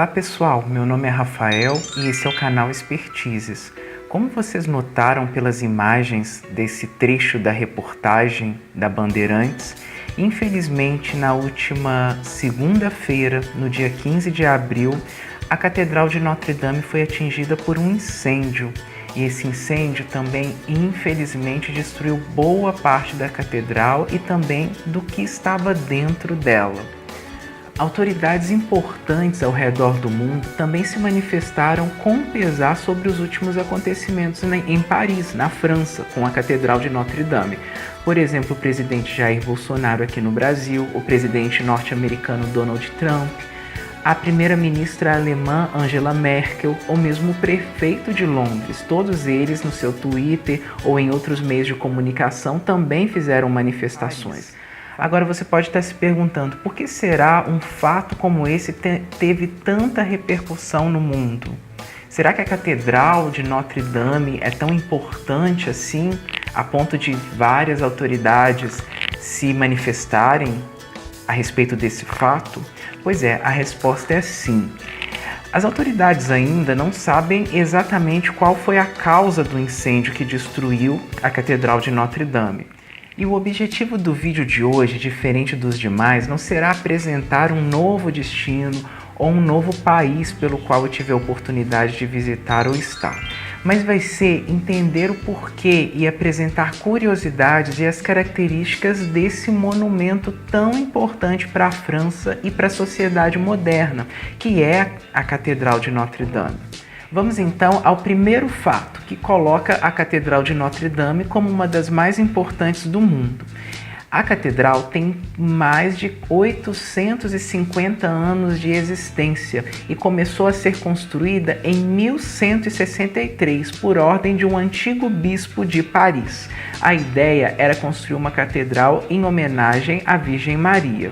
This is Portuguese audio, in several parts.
Olá pessoal, meu nome é Rafael e esse é o canal Expertises. Como vocês notaram pelas imagens desse trecho da reportagem da Bandeirantes, infelizmente na última segunda-feira, no dia 15 de abril, a Catedral de Notre Dame foi atingida por um incêndio. E esse incêndio também, infelizmente, destruiu boa parte da catedral e também do que estava dentro dela. Autoridades importantes ao redor do mundo também se manifestaram com pesar sobre os últimos acontecimentos em Paris, na França, com a Catedral de Notre Dame. Por exemplo, o presidente Jair Bolsonaro aqui no Brasil, o presidente norte-americano Donald Trump, a primeira-ministra alemã Angela Merkel ou mesmo o prefeito de Londres. Todos eles, no seu Twitter ou em outros meios de comunicação, também fizeram manifestações. Agora você pode estar se perguntando, por que será um fato como esse teve tanta repercussão no mundo? Será que a Catedral de Notre Dame é tão importante assim, a ponto de várias autoridades se manifestarem a respeito desse fato? Pois é, a resposta é sim. As autoridades ainda não sabem exatamente qual foi a causa do incêndio que destruiu a Catedral de Notre Dame. E o objetivo do vídeo de hoje, diferente dos demais, não será apresentar um novo destino ou um novo país pelo qual eu tive a oportunidade de visitar ou estar, mas vai ser entender o porquê e apresentar curiosidades e as características desse monumento tão importante para a França e para a sociedade moderna, que é a Catedral de Notre Dame. Vamos então ao primeiro fato, que coloca a Catedral de Notre Dame como uma das mais importantes do mundo. A catedral tem mais de 850 anos de existência e começou a ser construída em 1163 por ordem de um antigo bispo de Paris. A ideia era construir uma catedral em homenagem à Virgem Maria.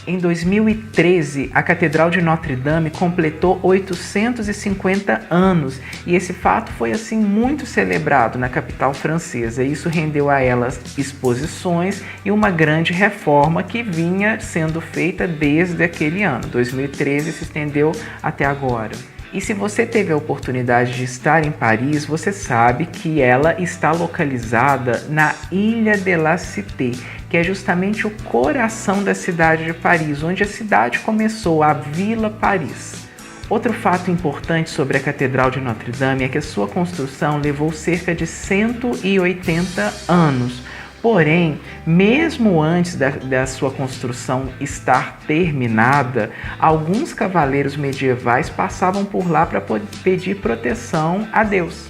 Em 2013, a Catedral de Notre Dame completou 850 anos e esse fato foi assim muito celebrado na capital francesa. Isso rendeu a ela exposições e uma grande reforma que vinha sendo feita desde aquele ano. 2013 se estendeu até agora. E se você teve a oportunidade de estar em Paris, você sabe que ela está localizada na Ilha de la Cité, que é justamente o coração da cidade de Paris, onde a cidade começou, a Vila Paris. Outro fato importante sobre a Catedral de Notre Dame é que a sua construção levou cerca de 180 anos. Porém, mesmo antes da sua construção estar terminada, alguns cavaleiros medievais passavam por lá para pedir proteção a Deus.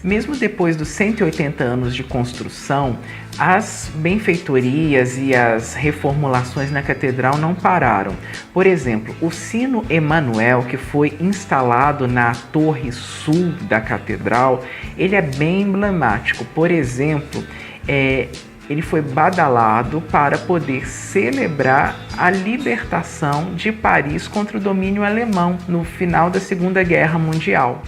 Mesmo depois dos 180 anos de construção, as benfeitorias e as reformulações na catedral não pararam. Por exemplo, o sino Emanuel, que foi instalado na torre sul da catedral, ele é bem emblemático. Por exemplo, ele foi badalado para poder celebrar a libertação de Paris contra o domínio alemão no final da Segunda Guerra Mundial.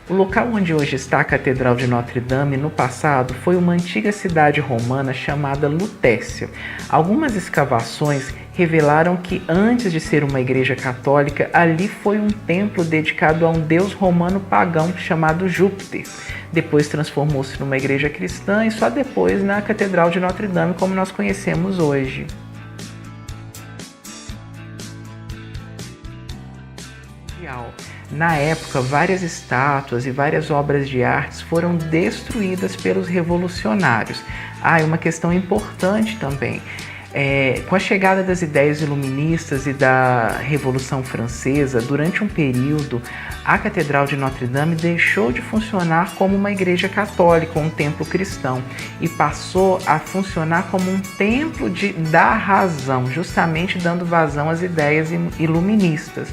O local onde hoje está a Catedral de Notre Dame, no passado, foi uma antiga cidade romana chamada Lutécia. Algumas escavações revelaram que antes de ser uma igreja católica, ali foi um templo dedicado a um deus romano pagão chamado Júpiter. Depois transformou-se numa igreja cristã e só depois na Catedral de Notre Dame, como nós conhecemos hoje. Na época, várias estátuas e várias obras de arte foram destruídas pelos revolucionários. E uma questão importante também. Com a chegada das ideias iluministas e da Revolução Francesa, durante um período, a Catedral de Notre Dame deixou de funcionar como uma igreja católica, um templo cristão, e passou a funcionar como um templo da razão, justamente dando vazão às ideias iluministas.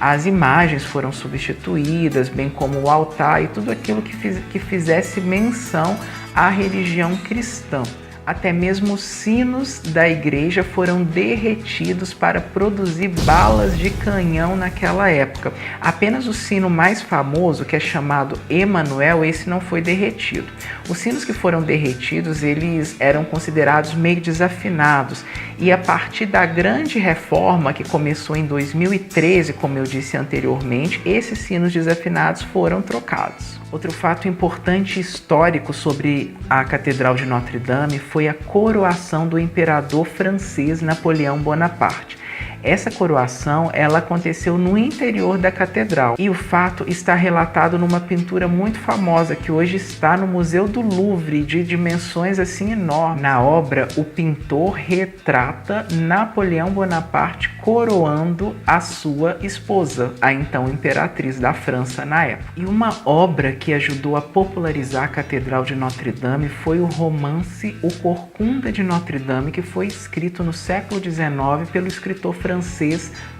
As imagens foram substituídas, bem como o altar e tudo aquilo que fizesse menção à religião cristã. Até mesmo os sinos da igreja foram derretidos para produzir balas de canhão naquela época. Apenas o sino mais famoso, que é chamado Emanuel, esse não foi derretido. Os sinos que foram derretidos, eles eram considerados meio desafinados. E a partir da grande reforma, que começou em 2013, como eu disse anteriormente, esses sinos desafinados foram trocados. Outro fato importante e histórico sobre a Catedral de Notre-Dame foi a coroação do imperador francês Napoleão Bonaparte. Essa coroação, ela aconteceu no interior da catedral e o fato está relatado numa pintura muito famosa que hoje está no Museu do Louvre, de dimensões assim enormes. Na obra, o pintor retrata Napoleão Bonaparte coroando a sua esposa, a então imperatriz da França na época. E uma obra que ajudou a popularizar a Catedral de Notre-Dame foi o romance O Corcunda de Notre-Dame, que foi escrito no século XIX pelo escritor francês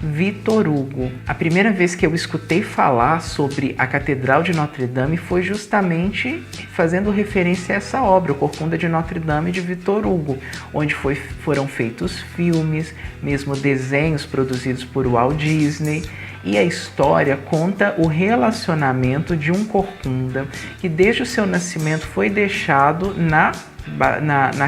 Victor Hugo. A primeira vez que eu escutei falar sobre a Catedral de Notre-Dame foi justamente fazendo referência a essa obra, O Corcunda de Notre-Dame, de Victor Hugo, onde foram feitos filmes, mesmo desenhos produzidos por Walt Disney. E a história conta o relacionamento de um corcunda que desde o seu nascimento foi deixado na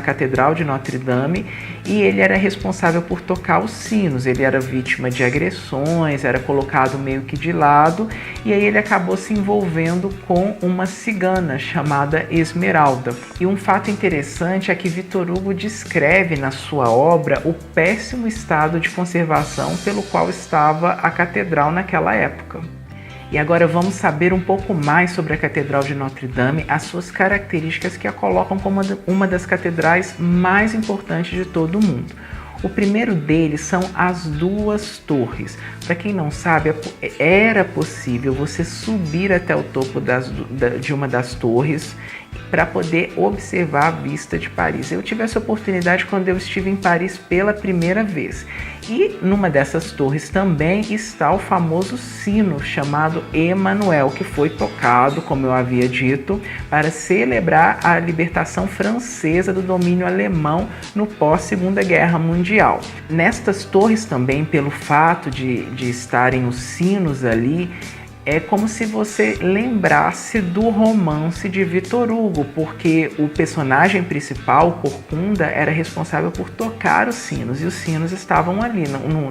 Catedral de Notre-Dame e ele era responsável por tocar os sinos. Ele era vítima de agressões, era colocado meio que de lado e aí ele acabou se envolvendo com uma cigana chamada Esmeralda. E um fato interessante é que Victor Hugo descreve na sua obra o péssimo estado de conservação pelo qual estava a catedral naquela época. E agora vamos saber um pouco mais sobre a Catedral de Notre-Dame, as suas características que a colocam como uma das catedrais mais importantes de todo o mundo. O primeiro deles são as duas torres. Para quem não sabe, era possível você subir até o topo de uma das torres para poder observar a vista de Paris. Eu tive essa oportunidade quando eu estive em Paris pela primeira vez. E numa dessas torres também está o famoso sino chamado Emanuel, que foi tocado, como eu havia dito, para celebrar a libertação francesa do domínio alemão no pós-Segunda Guerra Mundial. Nestas torres também, pelo fato de estarem os sinos ali, é como se você lembrasse do romance de Victor Hugo, porque o personagem principal, Corcunda, era responsável por tocar os sinos, e os sinos estavam ali,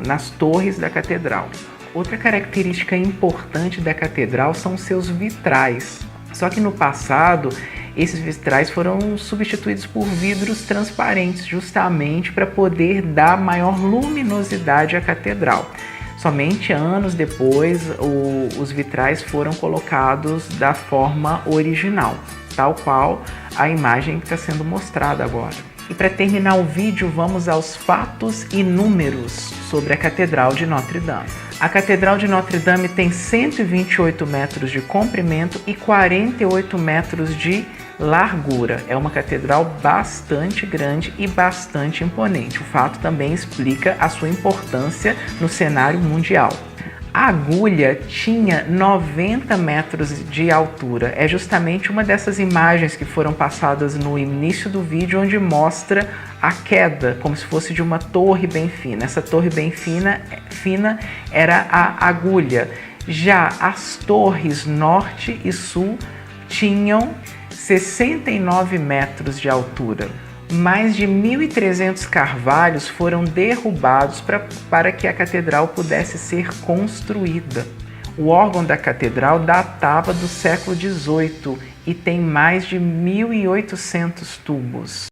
nas torres da catedral. Outra característica importante da catedral são seus vitrais. Só que no passado, esses vitrais foram substituídos por vidros transparentes, justamente para poder dar maior luminosidade à catedral. Somente anos depois, os vitrais foram colocados da forma original, tal qual a imagem que está sendo mostrada agora. E para terminar o vídeo, vamos aos fatos e números sobre a Catedral de Notre-Dame. A Catedral de Notre-Dame tem 128 metros de comprimento e 48 metros de largura. É uma catedral bastante grande e bastante imponente. O fato também explica a sua importância no cenário mundial. A agulha tinha 90 metros de altura. É justamente uma dessas imagens que foram passadas no início do vídeo, onde mostra a queda, como se fosse de uma torre bem fina. Essa torre bem fina era a agulha. Já as torres norte e sul tinham 69 metros de altura. Mais de 1.300 carvalhos foram derrubados para que a catedral pudesse ser construída. O órgão da catedral datava do século XVIII e tem mais de 1.800 tubos.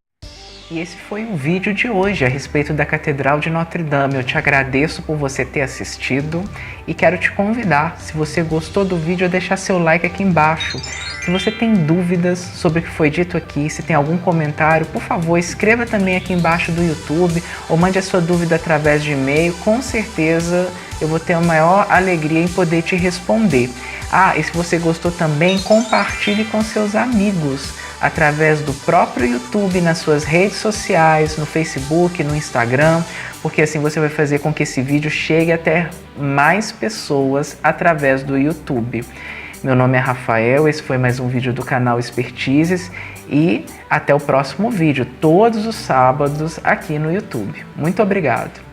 E esse foi o vídeo de hoje a respeito da Catedral de Notre-Dame. Eu te agradeço por você ter assistido e quero te convidar, se você gostou do vídeo, a deixar seu like aqui embaixo. Se você tem dúvidas sobre o que foi dito aqui, se tem algum comentário, por favor, escreva também aqui embaixo do YouTube ou mande a sua dúvida através de e-mail. Com certeza eu vou ter a maior alegria em poder te responder. E se você gostou também, compartilhe com seus amigos através do próprio YouTube, nas suas redes sociais, no Facebook, no Instagram, porque assim você vai fazer com que esse vídeo chegue até mais pessoas através do YouTube. Meu nome é Rafael, esse foi mais um vídeo do canal Expertises e até o próximo vídeo, todos os sábados aqui no YouTube. Muito obrigado!